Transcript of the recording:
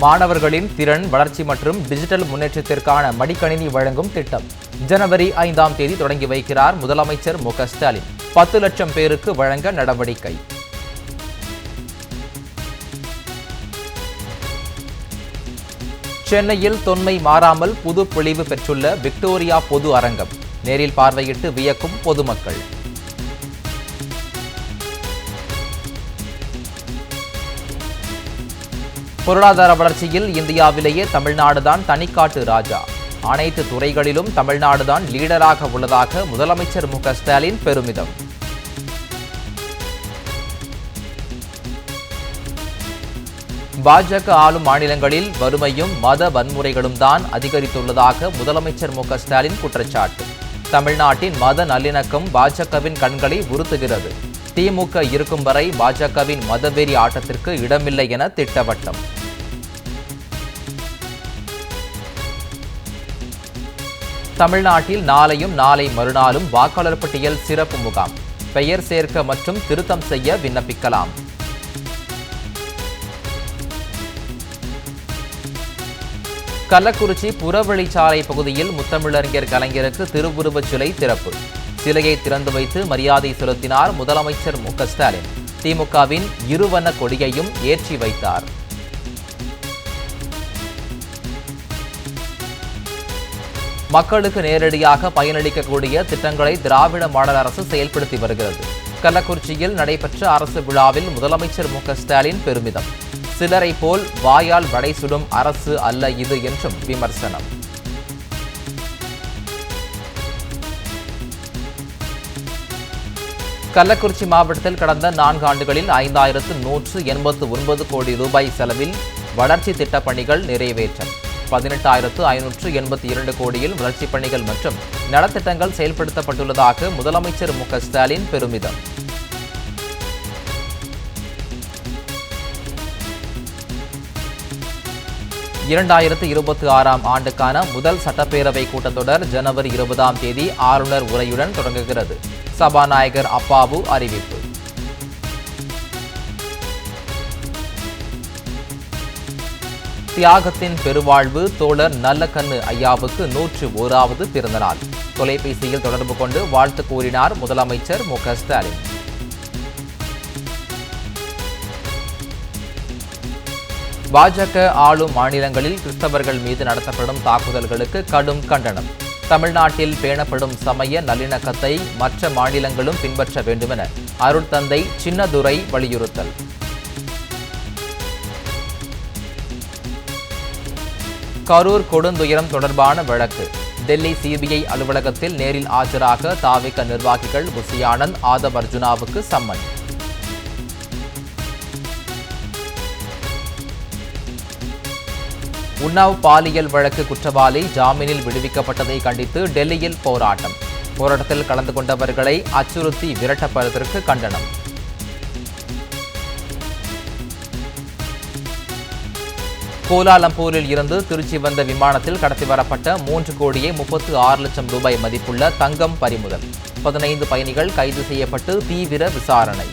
மாணவர்களின் திறன் வளர்ச்சி மற்றும் டிஜிட்டல் முன்னேற்றத்திற்கான மடிக்கணினி வழங்கும் திட்டம் ஜனவரி 5ஆம் தேதி தொடங்கி வைக்கிறார் முதலமைச்சர் மு.க.ஸ்டாலின். 10 லட்சம் பேருக்கு வழங்க நடவடிக்கை. சென்னையில் தொன்மை மாறாமல் புது பொலிவு பெற்றுள்ள விக்டோரியா பொது அரங்கம் நேரில் பார்வையிட்டு வியக்கும் பொதுமக்கள். பொருளாதார வளர்ச்சியில் இந்தியாவிலேயே தமிழ்நாடுதான் தனிக்காட்டு ராஜா. அனைத்து துறைகளிலும் தமிழ்நாடுதான் லீடராக உள்ளதாக முதலமைச்சர் மு.க.ஸ்டாலின் பெருமிதம். பாஜக ஆளும் மாநிலங்களில் வறுமையும் மத வன்முறைகளும் தான் அதிகரித்துள்ளதாக முதலமைச்சர் மு.க.ஸ்டாலின் குற்றச்சாட்டு. தமிழ்நாட்டின் மத நல்லிணக்கம் பாஜகவின் கண்களை உறுத்துகிறது. திமுக இருக்கும் வரை பாஜகவின் மதவெறி ஆட்டத்திற்கு இடமில்லை என திட்டவட்டம். தமிழ்நாட்டில் நாளையும் நாளை மறுநாளும் வாக்காளர் பட்டியல் சிறப்பு முகாம். பெயர் சேர்க்க மற்றும் திருத்தம் செய்ய விண்ணப்பிக்கலாம். கள்ளக்குறிச்சி புறவழிச்சாலை பகுதியில் முத்தமிழறிஞர் கலைஞருக்கு திருவுருவச் சிலை திறப்பு. சிலையை திறந்து வைத்து மரியாதை செலுத்தினார் முதலமைச்சர் மு.க.ஸ்டாலின். திமுகவின் இருவண்ண கொடியையும் ஏற்றி வைத்தார். மக்களுக்கு நேரடியாக பயனளிக்கக்கூடிய திட்டங்களை திராவிட மாடல் அரசு செயல்படுத்தி வருகிறது. கள்ளக்குறிச்சியில் நடைபெற்ற அரசு விழாவில் முதலமைச்சர் மு.க.ஸ்டாலின் பெருமிதம். சிலரை போல் வாயால் வடை சுடும் அரசு அல்ல இது என்றும் விமர்சனம். கள்ளக்குறிச்சி மாவட்டத்தில் கடந்த 4 ஆண்டுகளில் 5189 கோடி ரூபாய் செலவில் வளர்ச்சி திட்டப் பணிகள் நிறைவேற்றம். 18,582 கோடியில் வளர்ச்சிப் பணிகள் மற்றும் நலத்திட்டங்கள் செயல்படுத்தப்பட்டுள்ளதாக முதலமைச்சர் மு.க.ஸ்டாலின் பெருமிதம். ஆண்டுக்கான முதல் சட்டப்பேரவை கூட்டத்தொடர் ஜனவரி 20ஆம் தேதி ஆளுநர் உரையுடன் தொடங்குகிறது. சபாநாயகர் அப்பாவு அறிவிப்பு. தியாகத்தின் பெருவாழ்வு தோழர் நல்லக்கண்ணு ஐயாவுக்கு 101வது பிறந்தநாள். தொலைபேசியில் தொடர்பு கொண்டு வாழ்த்து கூறினார் முதலமைச்சர் மு.க.ஸ்டாலின். பாஜக ஆளும் மாநிலங்களில் கிறிஸ்தவர்கள் மீது நடத்தப்படும் தாக்குதல்களுக்கு கடும் கண்டனம். தமிழ்நாட்டில் பேணப்படும் சமய நல்லிணக்கத்தை மற்ற மாநிலங்களும் பின்பற்ற வேண்டுமென அருட்தந்தை சின்னதுரை வலியுறுத்தல். கரூர் கொடுந்துயரம் தொடர்பான வழக்கு. டெல்லி சிபிஐ அலுவலகத்தில் நேரில் ஆஜராக தாவிக நிர்வாகிகள் புசி ஆனந்த், ஆதவ் அர்ஜுனாவுக்கு சம்மன். உன்னாவ் பாலியல் வழக்கு குற்றவாளி ஜாமீனில் விடுவிக்கப்பட்டதை கண்டித்து டெல்லியில் போராட்டம். போராட்டத்தில் கலந்து கொண்டவர்களை அச்சுறுத்தி விரட்டப்படுவதற்கு கண்டனம். கோலாலம்பூரில் இருந்து திருச்சி வந்த விமானத்தில் கடத்தி வரப்பட்ட 3,36,00,000 ரூபாய் மதிப்புள்ள தங்கம் பறிமுதல். 15 பயணிகள் கைது செய்யப்பட்டு தீவிர விசாரணை.